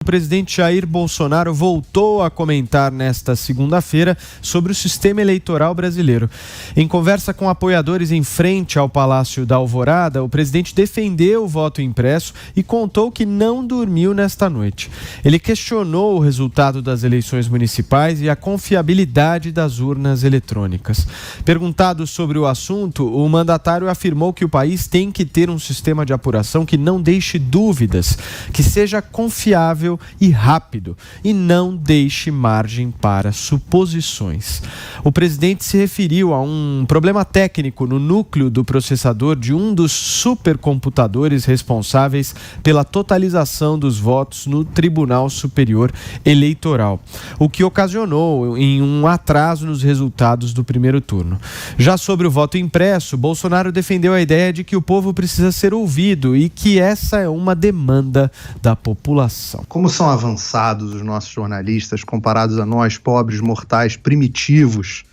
O presidente Jair Bolsonaro voltou a comentar nesta segunda-feira sobre o sistema eleitoral brasileiro. Em conversa com apoiadores em frente ao Palácio da Alvorada, o presidente defendeu o voto impresso e contou que não dormiu nesta noite. Ele questionou o resultado das eleições municipais e a confiabilidade das urnas eletrônicas. Perguntado sobre o assunto, o mandatário afirmou que o país tem que ter um sistema de apuração que não deixe dúvidas, que seja confiável e rápido e não deixe margem para suposições. O presidente se referiu a um problema técnico no núcleo do processador de um dos supercomputadores responsáveis pela totalização dos votos no Tribunal Superior Eleitoral, o que ocasionou em um atraso nos resultados do primeiro turno. Já sobre o voto impresso, Bolsonaro defendeu a ideia de que o povo precisa ser ouvido e que essa é uma demanda da população. Como são avançados os nossos jornalistas comparados a nós, pobres, mortais, primitivos,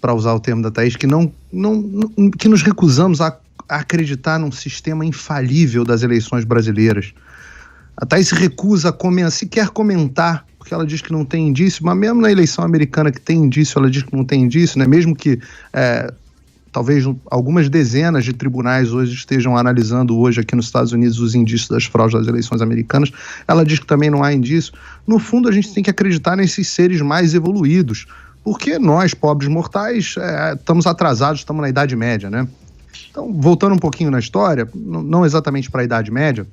para usar o termo da Thaís, que que nos recusamos a acreditar num sistema infalível das eleições brasileiras. A Thaís se recusa a sequer comentar, porque ela diz que não tem indício, mas mesmo na eleição americana que tem indício, ela diz que não tem indício, né? Mesmo que talvez algumas dezenas de tribunais hoje estejam analisando hoje aqui nos Estados Unidos os indícios das fraudes das eleições americanas, ela diz que também não há indício. No fundo, a gente tem que acreditar nesses seres mais evoluídos, porque nós, pobres mortais, estamos atrasados, estamos na Idade Média, né? Então, voltando um pouquinho na história, não exatamente para a Idade Média,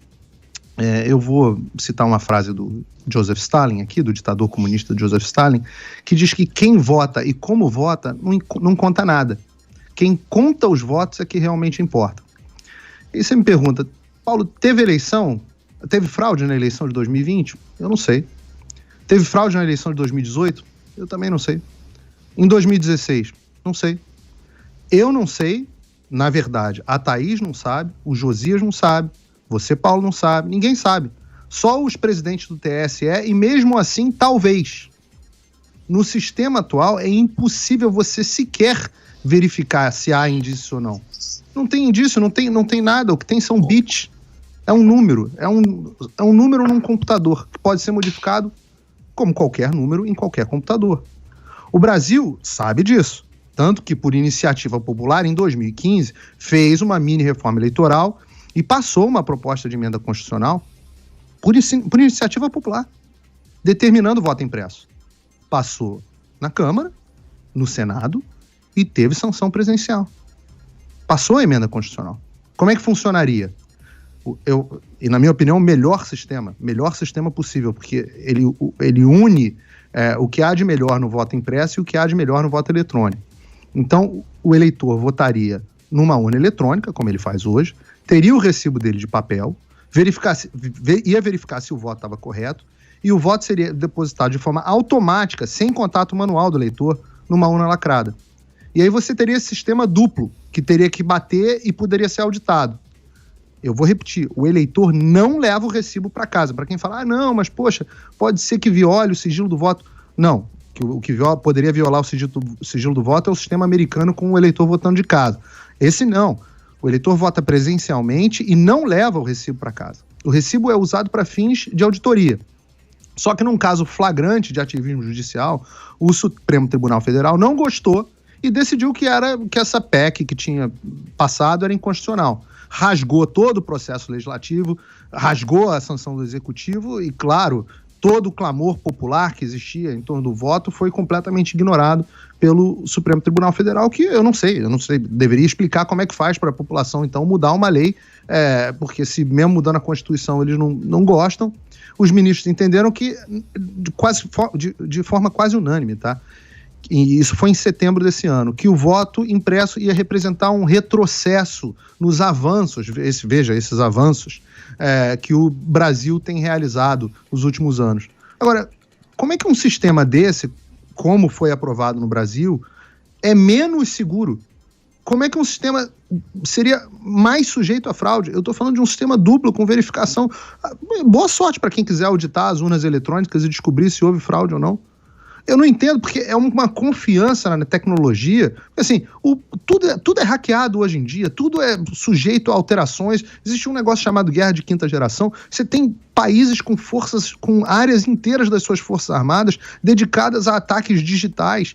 eu vou citar uma frase do Joseph Stalin aqui, do ditador comunista Joseph Stalin, que diz que quem vota e como vota não conta nada. Quem conta os votos é que realmente importa. E você me pergunta, Paulo, teve fraude na eleição de 2020? Eu não sei. Teve fraude na eleição de 2018? Eu também não sei. Em 2016? Não sei. Eu não sei, na verdade, a Thaís não sabe, o Josias não sabe, você, Paulo, não sabe, ninguém sabe. Só os presidentes do TSE e mesmo assim, talvez. No sistema atual é impossível você sequer verificar se há indício ou não. Não tem indício, não tem nada. O que tem são bits. É um número. É um número num computador que pode ser modificado como qualquer número em qualquer computador. O Brasil sabe disso. Tanto que, por iniciativa popular, em 2015, fez uma mini reforma eleitoral e passou uma proposta de emenda constitucional por iniciativa popular, determinando o voto impresso. Passou na Câmara, no Senado, e teve sanção presidencial. Passou a emenda constitucional. Como é que funcionaria? E na minha opinião, o melhor sistema possível, porque ele une o que há de melhor no voto impresso e o que há de melhor no voto eletrônico. Então, o eleitor votaria numa urna eletrônica, como ele faz hoje, teria o recibo dele de papel, ia verificar se o voto estava correto, e o voto seria depositado de forma automática, sem contato manual do eleitor, numa urna lacrada. E aí você teria esse sistema duplo, que teria que bater e poderia ser auditado. Eu vou repetir, o eleitor não leva o recibo para casa. Para quem fala, não, mas poxa, pode ser que viole o sigilo do voto. Não, o que poderia violar o sigilo do voto é o sistema americano com o eleitor votando de casa. Esse não. O eleitor vota presencialmente e não leva o recibo para casa. O recibo é usado para fins de auditoria. Só que num caso flagrante de ativismo judicial, o Supremo Tribunal Federal não gostou e decidiu que essa PEC que tinha passado era inconstitucional. Rasgou todo o processo legislativo, rasgou a sanção do Executivo e, claro, todo o clamor popular que existia em torno do voto foi completamente ignorado pelo Supremo Tribunal Federal, que eu não sei, deveria explicar como é que faz para a população, então, mudar uma lei, porque se mesmo mudando a Constituição eles não gostam, os ministros entenderam que, de forma quase unânime, tá? E isso foi em setembro desse ano, que o voto impresso ia representar um retrocesso nos avanços, esses avanços que o Brasil tem realizado nos últimos anos. Agora, como é que um sistema desse, como foi aprovado no Brasil, é menos seguro? Como é que um sistema seria mais sujeito à fraude? Eu estou falando de um sistema duplo com verificação. Boa sorte para quem quiser auditar as urnas eletrônicas e descobrir se houve fraude ou não. Eu não entendo, porque é uma confiança na tecnologia. Assim, tudo é hackeado hoje em dia, tudo é sujeito a alterações. Existe um negócio chamado guerra de quinta geração. Você tem países com áreas inteiras das suas forças armadas dedicadas a ataques digitais.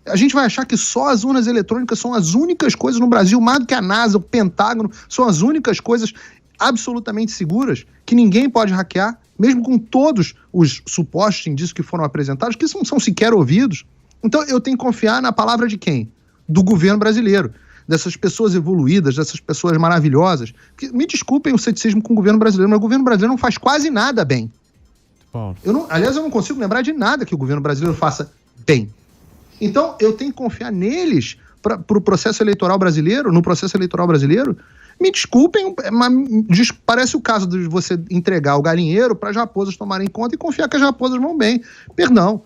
A gente vai achar que só as urnas eletrônicas são as únicas coisas no Brasil, mais do que a NASA, o Pentágono, são as únicas coisas absolutamente seguras que ninguém pode hackear, mesmo com todos os supostos indícios que foram apresentados, que não são sequer ouvidos. Então eu tenho que confiar na palavra de quem? Do governo brasileiro, dessas pessoas evoluídas, dessas pessoas maravilhosas. Me desculpem o ceticismo com o governo brasileiro, mas o governo brasileiro não faz quase nada bem. Aliás, eu não consigo lembrar de nada que o governo brasileiro faça bem. Então, eu tenho que confiar neles para o processo eleitoral brasileiro, no processo eleitoral brasileiro. Me desculpem, mas parece o caso de você entregar o galinheiro para as raposas tomarem conta e confiar que as raposas vão bem. Perdão.